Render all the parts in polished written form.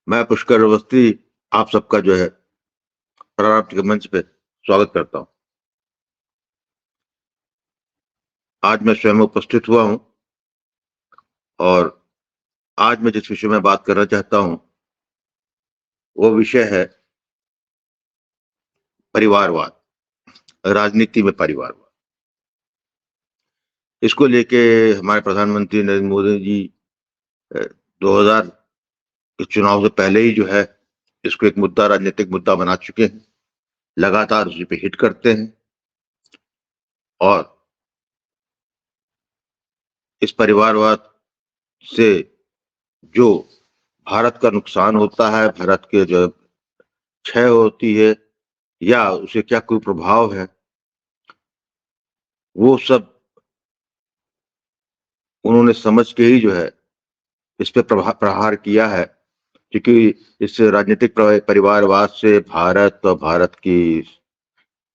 मैं पुष्कर अवस्थी आप सबका जो है प्रारंभ के मंच पे स्वागत करता हूं। आज मैं स्वयं उपस्थित हुआ हूं और आज मैं जिस विषय में बात करना चाहता हूं वो विषय है परिवारवाद, राजनीति में परिवारवाद। इसको लेके हमारे प्रधानमंत्री नरेंद्र मोदी जी 2000 के चुनाव से पहले ही जो है इसको एक मुद्दा, राजनीतिक मुद्दा बना चुके हैं। लगातार उसी पे हिट करते हैं और इस परिवारवाद से जो भारत का नुकसान होता है, भारत के जो क्षय होती है या उसे क्या कुप्रभाव है, वो सब उन्होंने समझ के ही जो है इस पे प्रहार किया है। क्योंकि इस राजनीतिक परिवारवाद से भारत और भारत की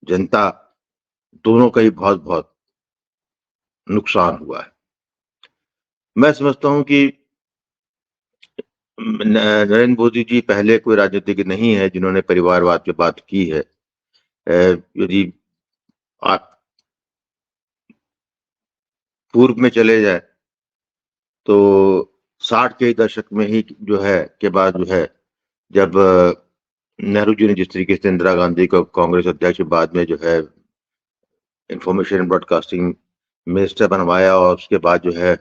जनता दोनों का ही बहुत बहुत नुकसान हुआ है। मैं समझता हूं कि नरेंद्र मोदी जी पहले कोई राजनीतिज्ञ नहीं है जिन्होंने परिवारवाद पे बात की है। यदि आप पूर्व में चले जाए तो 60 के दशक में ही जो है के बाद जो है जब नेहरू जी ने जिस तरीके से इंदिरा गांधी को कांग्रेस अध्यक्ष बाद में जो है इंफॉर्मेशन ब्रॉडकास्टिंग मिनिस्टर बनवाया और उसके बाद जो है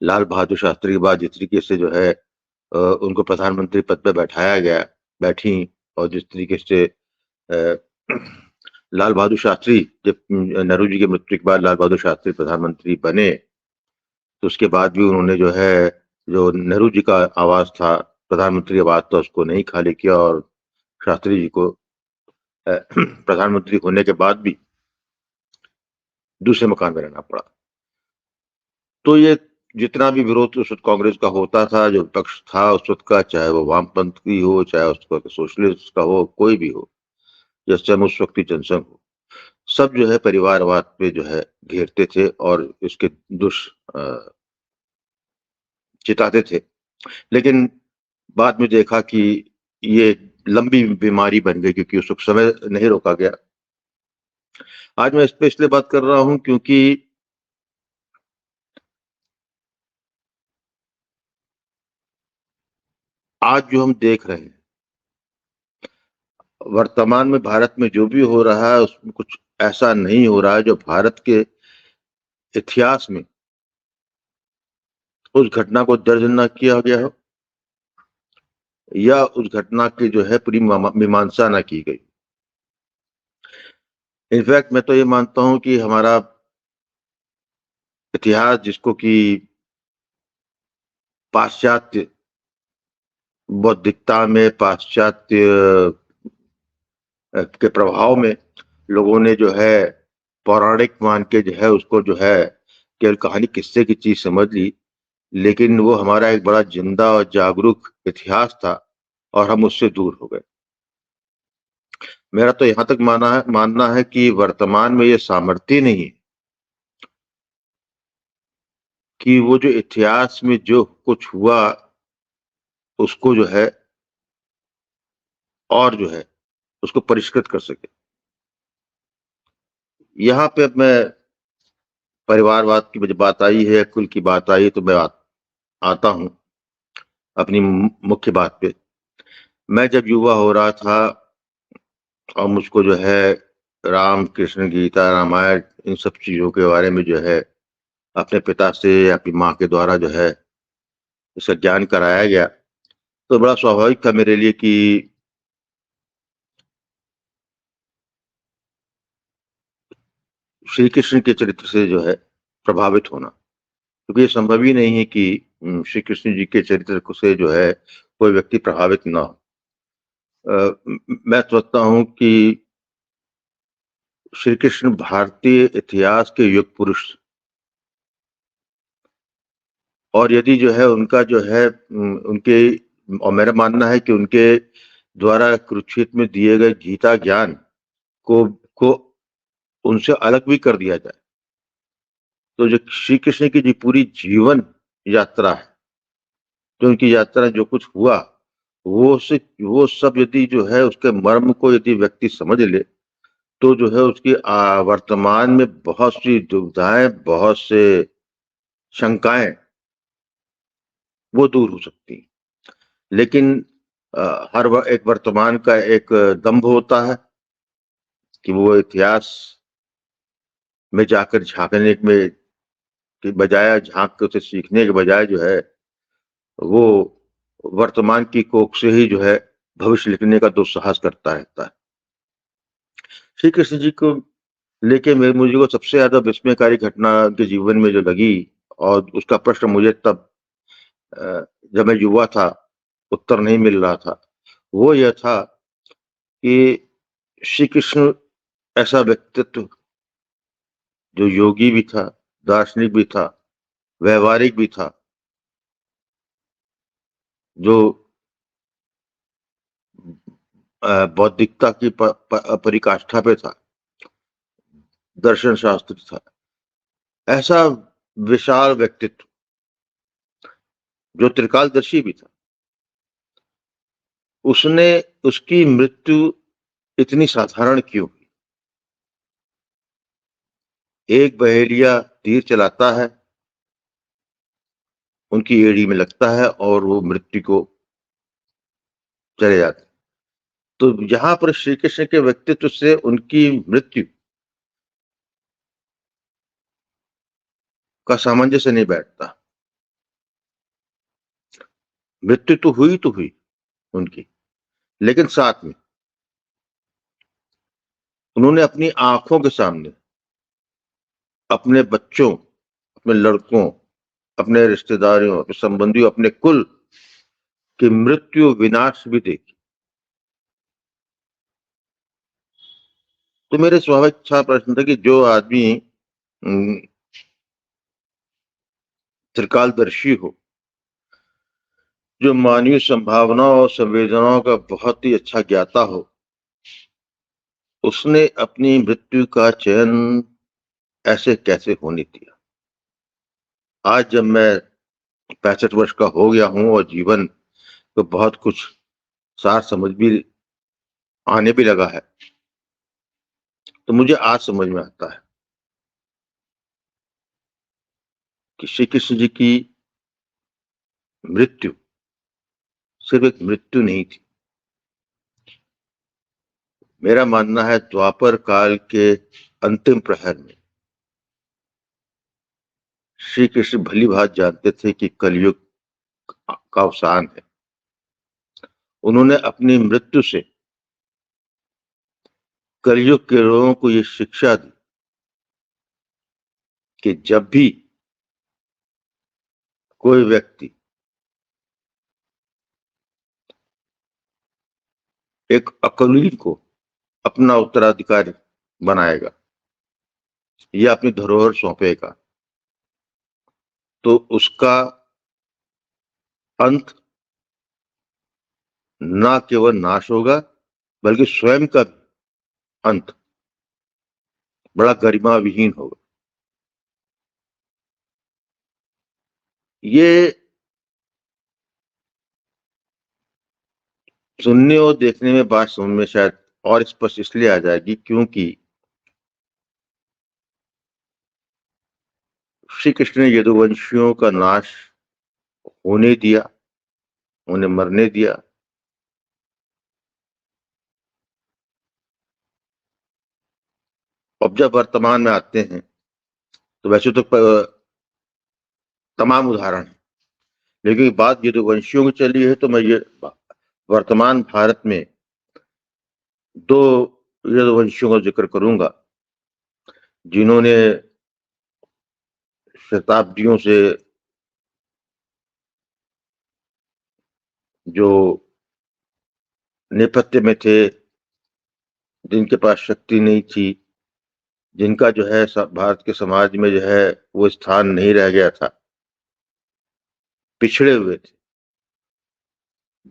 लाल बहादुर शास्त्री के बाद जिस तरीके से जो है उनको प्रधानमंत्री पद पे बैठाया गया, बैठी, और जिस तरीके से अ, लाल बहादुर शास्त्री जब नेहरू जी की मृत्यु के बाद लाल बहादुर शास्त्री प्रधानमंत्री बने तो उसके बाद भी उन्होंने जो है जो नेहरू जी का आवाज था, प्रधानमंत्री आवाज था, उसको नहीं खाली किया और शास्त्री जी को प्रधानमंत्री होने के बाद भी दूसरे मकान में रहना पड़ा। तो ये जितना भी विरोध उस वक्त कांग्रेस का होता था, जो विपक्ष था उस वक्त का, चाहे वो वामपंथी हो, चाहे उस वक्त सोशलिस्ट का हो, कोई भी हो, जैसे हम उस वक्त की जनसंघ हो, सब जो है परिवारवाद पे जो है घेरते थे और इसके चिताते थे। लेकिन बाद में देखा कि ये लंबी बीमारी बन गई क्योंकि उस वक्त समय नहीं रोका गया। आज मैं इस पे इसलिए बात कर रहा हूं क्योंकि आज जो हम देख रहे हैं वर्तमान में भारत में जो भी हो रहा है उसमें कुछ ऐसा नहीं हो रहा है जो भारत के इतिहास में उस घटना को दर्ज न किया गया हो या उस घटना की जो है पूरी मीमांसा न की गई। इनफैक्ट मैं तो ये मानता हूं कि हमारा इतिहास, जिसको कि पाश्चात्य बौद्धिकता में, पाश्चात्य के प्रभाव में लोगों ने जो है पौराणिक मान के जो है उसको जो है केवल कहानी किस्से की चीज समझ ली, लेकिन वो हमारा एक बड़ा जिंदा और जागरूक इतिहास था और हम उससे दूर हो गए। मेरा तो यहां तक मानना है कि वर्तमान में ये सामर्थ्य नहीं है कि वो जो इतिहास में जो कुछ हुआ उसको जो है और जो है उसको परिष्कृत कर सके। यहाँ पे अब मैं परिवारवाद की जब बात आई है, कुल की बात आई, तो मैं आता हूं अपनी मुख्य बात पे। मैं जब युवा हो रहा था और मुझको जो है राम कृष्ण गीता रामायण इन सब चीजों के बारे में जो है अपने पिता से या अपनी माँ के द्वारा जो है इसका ज्ञान कराया गया, तो बड़ा स्वाभाविक था मेरे लिए कि श्री कृष्ण के चरित्र से जो है प्रभावित होना, क्योंकि ये संभव ही नहीं है कि श्री कृष्ण जी के चरित्र से जो है कोई व्यक्ति प्रभावित ना हो। मैं सोचता हूं कि श्री कृष्ण भारतीय इतिहास के युग पुरुष, और यदि जो है उनका जो है उनके, और मेरा मानना है कि उनके द्वारा कुरुक्षेत्र में दिए गए गीता ज्ञान को उनसे अलग भी कर दिया जाए तो जो श्री कृष्ण की जो पूरी जीवन यात्रा है, जो उनकी यात्रा जो कुछ हुआ वो सब यदि जो है उसके मर्म को यदि व्यक्ति समझ ले, तो जो है उसकी वर्तमान में बहुत सी दुविधाएं, बहुत से शंकाएं वो दूर हो सकती हैं। लेकिन एक वर्तमान का एक दंभ होता है कि वो इतिहास में जाकर झांकने में की बजाय, झांक के उसे सीखने के बजाय जो है वो वर्तमान की कोख से ही जो है भविष्य लिखने का दुस्साहस करता रहता है। श्री कृष्ण जी को लेके मुझे को सबसे ज्यादा विस्मयकारी घटना के जीवन में जो लगी, और उसका प्रश्न मुझे तब जब मैं युवा था उत्तर नहीं मिल रहा था, वो यह था कि श्री कृष्ण ऐसा व्यक्तित्व जो योगी भी था, दार्शनिक भी था, व्यवहारिक भी था, जो बौद्धिकता की परिकाष्ठा पे था, दर्शन शास्त्री था, ऐसा विशाल व्यक्तित्व जो त्रिकालदर्शी भी था, उसने उसकी मृत्यु इतनी साधारण क्यों हुई? एक बहेलिया तीर चलाता है, उनकी एड़ी में लगता है और वो मृत्यु को चले जाते। तो यहां पर श्री कृष्ण के व्यक्तित्व से उनकी मृत्यु का सामंजस्य नहीं बैठता। मृत्यु तो हुई उनकी, लेकिन साथ में उन्होंने अपनी आंखों के सामने अपने बच्चों, अपने लड़कों, अपने रिश्तेदारों, अपने संबंधियों, अपने कुल की मृत्यु, विनाश भी देखी। तो मेरे स्वाभाविक अच्छा प्रश्न था कि जो आदमी त्रिकालदर्शी हो, जो मानवीय संभावनाओं और संवेदनाओं का बहुत ही अच्छा ज्ञाता हो, उसने अपनी मृत्यु का चयन ऐसे कैसे होने दिया? आज जब मैं 65 वर्ष का हो गया हूं और जीवन को बहुत कुछ सार समझ भी आने भी लगा है, तो मुझे आज समझ में आता है कि श्री कृष्ण जी की मृत्यु सिर्फ एक मृत्यु नहीं थी। मेरा मानना है द्वापर काल के अंतिम प्रहर में श्री कृष्ण भली भांति जानते थे कि कलयुग का अवसान है। उन्होंने अपनी मृत्यु से कलयुग के लोगों को ये शिक्षा दी कि जब भी कोई व्यक्ति एक अकलील को अपना उत्तराधिकारी बनाएगा या अपनी धरोहर सौंपेगा, तो उसका अंत ना केवल नाश होगा, बल्कि स्वयं का अंत बड़ा गरिमा विहीन होगा। ये सुनने और देखने में, बात समझ में शायद और स्पष्ट इसलिए आ जाएगी क्योंकि श्री कृष्ण ने यदुवंशियों का नाश होने दिया, उन्हें मरने दिया। अब जब वर्तमान में आते हैं तो वैसे तो तमाम उदाहरण है, लेकिन बात यदुवंशियों की चली है तो मैं ये वर्तमान भारत में दो यदुवंशियों का जिक्र करूंगा जिन्होंने शताब्दियों से जो नेपथ्य में थे, जिनके पास शक्ति नहीं थी, जिनका जो है भारत के समाज में जो है वो स्थान नहीं रह गया था, पिछड़े हुए थे।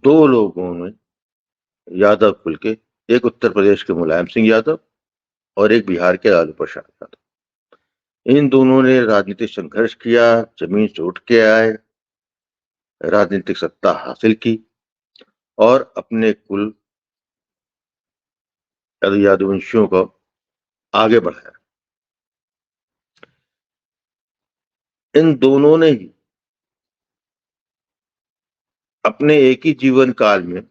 दो लोगों ने, यादव कुल के, एक उत्तर प्रदेश के मुलायम सिंह यादव और एक बिहार के लालू प्रसाद यादव, इन दोनों ने राजनीतिक संघर्ष किया, जमीन से उठ के आए, राजनीतिक सत्ता हासिल की और अपने कुल यादवंशियों को आगे बढ़ाया। इन दोनों ने ही अपने एक ही जीवन काल में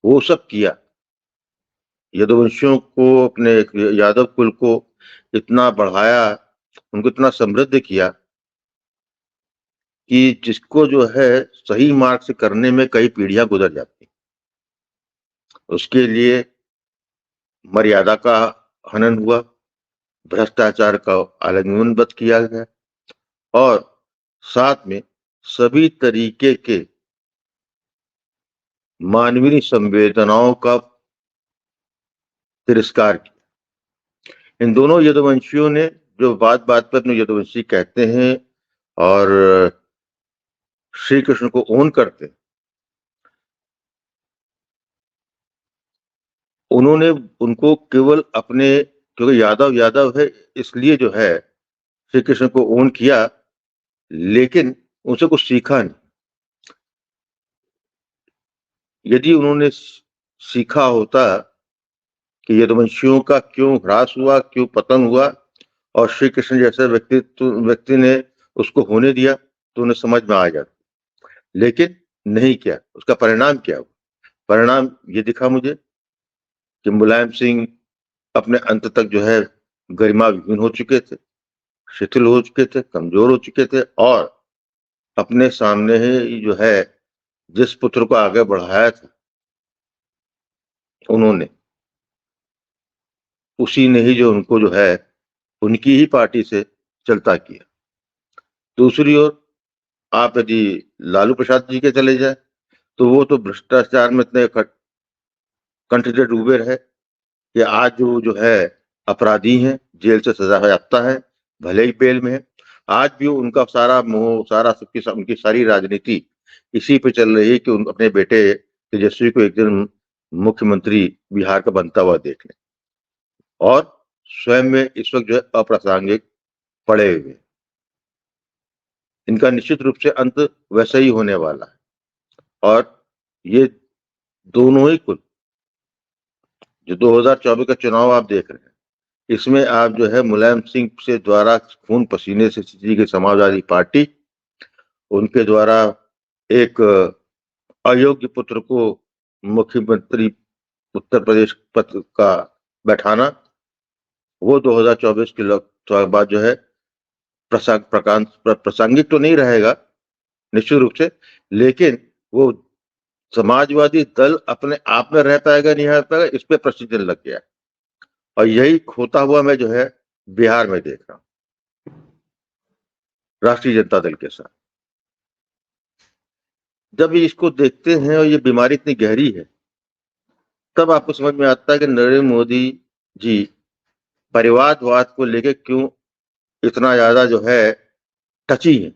वो सब किया, यदुवंशियों को, अपने यादव कुल को इतना बढ़ाया, उनको इतना समृद्ध किया कि जिसको जो है सही मार्ग से करने में कई पीढ़ियां गुजर जाती। उसके लिए मर्यादा का हनन हुआ, भ्रष्टाचार का आलिंगनबद्ध किया गया और साथ में सभी तरीके के मानवीय संवेदनाओं का तिरस्कार किया। इन दोनों यदुवंशियों ने, जो बात बात पर अपने यदुवंशी कहते हैं और श्री कृष्ण को ओन करते हैं, उन्होंने उनको केवल अपने, क्योंकि यादव यादव है इसलिए जो है श्री कृष्ण को ओन किया, लेकिन उनसे कुछ सीखा नहीं। यदि उन्होंने सीखा होता कि यदुवंशियों का क्यों ह्रास हुआ, क्यों पतन हुआ और श्री कृष्ण जैसे व्यक्ति ने उसको होने दिया, तो उन्हें समझ में आ जाता, लेकिन नहीं किया। उसका परिणाम क्या हुआ? परिणाम ये दिखा मुझे कि मुलायम सिंह अपने अंत तक जो है गरिमा विहीन हो चुके थे, शिथिल हो चुके थे, कमजोर हो चुके थे और अपने सामने ही जो है जिस पुत्र को आगे बढ़ाया था, उन्होंने उसी ने ही जो उनको जो है उनकी ही पार्टी से चलता किया। दूसरी ओर आप यदि लालू प्रसाद जी के चले जाए तो वो तो भ्रष्टाचार में इतने कंठ से डूबे रहे कि आज जो है अपराधी हैं, जेल से सजा याफ्ता है, भले ही बेल में है, आज भी उनका सारा मोह, सारा उनकी सारी राजनीति इसी पे चल रही है कि उन अपने बेटे तेजस्वी को एक दिन मुख्यमंत्री बिहार का बनता हुआ देख लें और स्वयं में इस वक्त जो है अप्रासंगिक पड़े हुए। इनका निश्चित रूप से अंत वैसा ही होने वाला है और ये दोनों ही कुल, जो 2024 का चुनाव आप देख रहे हैं, इसमें आप जो है मुलायम सिंह से द्वारा खून पसीने से जीती गई समाजवादी पार्टी, उनके द्वारा एक अयोग्य पुत्र को मुख्यमंत्री उत्तर प्रदेश पद का बैठाना, वो 2024 के बाद जो है प्रासंगिक तो नहीं रहेगा निश्चित रूप से, लेकिन वो समाजवादी दल अपने आप में रह पाएगा नहीं रह पाएगा, इस पे प्रश्न चिन्ह लग गया और यही खोता हुआ मैं जो है बिहार में देख रहा हूं राष्ट्रीय जनता दल के साथ। जब इसको देखते हैं और ये बीमारी इतनी गहरी है, तब आपको समझ में आता है कि नरेंद्र मोदी जी परिवारवाद को लेकर क्यों इतना ज्यादा जो है टची है,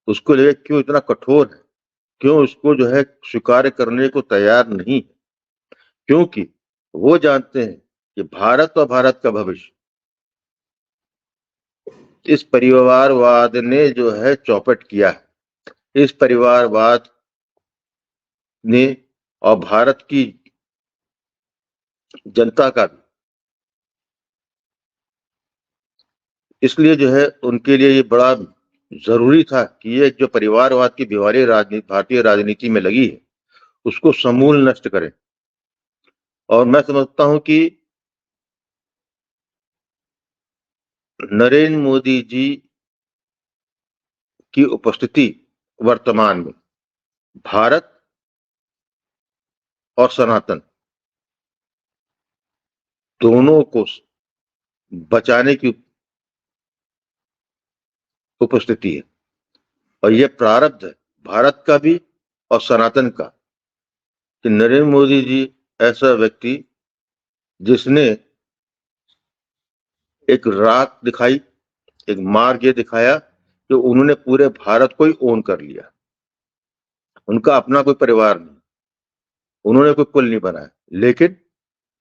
उसको लेकर क्यों इतना कठोर है, क्यों उसको जो है स्वीकार करने को तैयार नहीं है, क्योंकि वो जानते हैं कि भारत और भारत का भविष्य इस परिवारवाद ने जो है चौपट किया है। इस परिवारवाद ने और भारत की जनता का भी, इसलिए जो है उनके लिए ये बड़ा जरूरी था कि ये जो परिवारवाद की बीमारी भारतीय राजनीति में लगी है, उसको समूल नष्ट करें। और मैं समझता हूं कि नरेंद्र मोदी जी की उपस्थिति वर्तमान में भारत और सनातन दोनों को बचाने की उपस्थिति है और यह प्रारब्ध है भारत का भी और सनातन का कि नरेंद्र मोदी जी ऐसा व्यक्ति जिसने एक राह दिखाई, एक मार्ग ये दिखाया कि उन्होंने पूरे भारत को ही ओन कर लिया। उनका अपना कोई परिवार नहीं, उन्होंने कोई कुल नहीं बनाया, लेकिन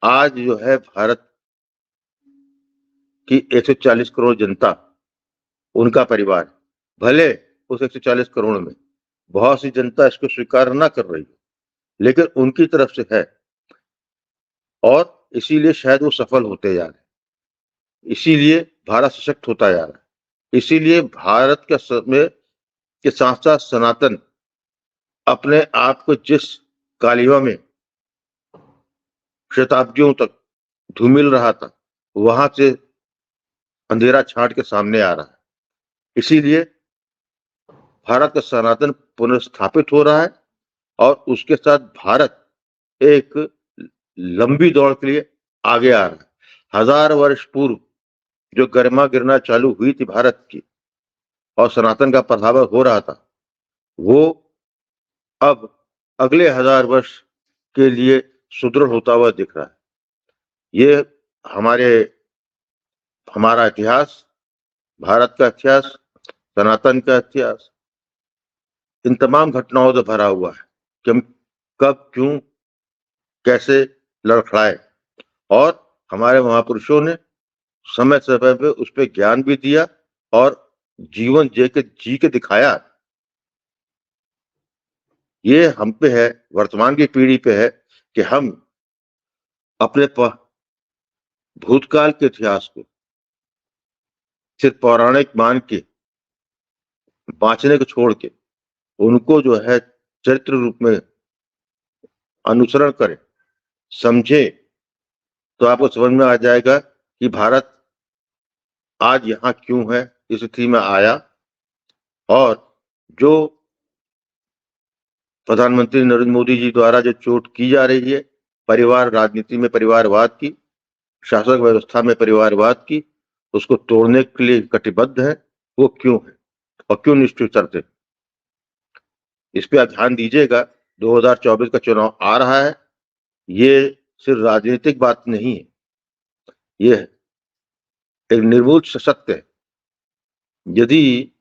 आज जो है भारत की 140 करोड़ जनता उनका परिवार, भले उस 140 करोड़ में बहुत सी जनता इसको स्वीकार ना कर रही है, लेकिन उनकी तरफ से है और इसीलिए शायद वो सफल होते जा रहे हैं। इसीलिए भारत सशक्त होता जा रहा है। इसीलिए भारत के में के साथ-साथ सनातन अपने आप को जिस कालिमा में शताब्दियों तक धूमिल रहा था, वहां से अंधेरा छांट के सामने आ रहा है। इसीलिए भारत का सनातन पुनर्स्थापित हो रहा है और उसके साथ भारत एक लंबी दौड़ के लिए आगे आ रहा है। 1000 वर्ष पूर्व जो गरिमा गिरना चालू हुई थी भारत की और सनातन का प्रभाव हो रहा था, वो अब अगले 1000 वर्ष के लिए सुदृढ़ होता हुआ दिख रहा है। ये हमारे हमारा इतिहास, भारत का इतिहास, सनातन का इतिहास इन तमाम घटनाओं से भरा हुआ है कि हम कब, क्यों, कैसे लड़खड़ाए और हमारे महापुरुषों ने समय समय पे उस पर ज्ञान भी दिया और जीवन जी के दिखाया। ये हम पे है, वर्तमान की पीढ़ी पे है कि हम अपने भूतकाल के इतिहास को सिर्फ पौराणिक मान के बांचने को छोड़ के उनको जो है चरित्र रूप में अनुसरण करें, समझे, तो आपको समझ में आ जाएगा कि भारत आज यहाँ क्यों है, इस स्थिति में आया और जो प्रधानमंत्री नरेंद्र मोदी जी द्वारा जो चोट की जा रही है परिवार राजनीति में परिवारवाद की, शासक व्यवस्था में परिवारवाद की, उसको तोड़ने के लिए कटिबद्ध है, वो क्यों है और क्यों निष्ठुर चलते। इस पे आप ध्यान दीजिएगा। 2024 का चुनाव आ रहा है। ये सिर्फ राजनीतिक बात नहीं है, ये एक निर्मूल सत्य है। यदि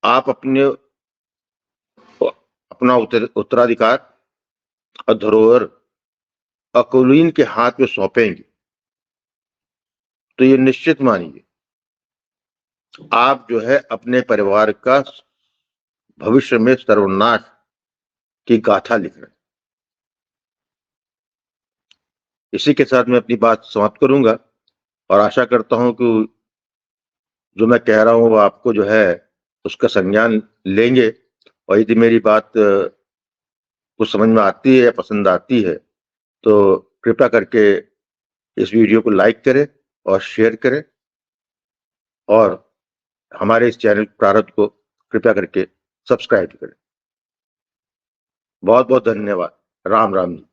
आप अपना उत्तराधिकार और धरोहर अकुलीन के हाथ में सौंपेंगे तो ये निश्चित मानिए आप जो है अपने परिवार का भविष्य में सर्वनाश की गाथा लिख रहे हैं। इसी के साथ मैं अपनी बात समाप्त करूंगा और आशा करता हूं कि जो मैं कह रहा हूं वो आपको जो है उसका संज्ञान लेंगे और यदि मेरी बात कुछ समझ में आती है या पसंद आती है तो कृपया करके इस वीडियो को लाइक करें और शेयर करें और हमारे इस चैनल प्रारब्ध को कृपया करके सब्सक्राइब करें। बहुत बहुत धन्यवाद। राम राम जी।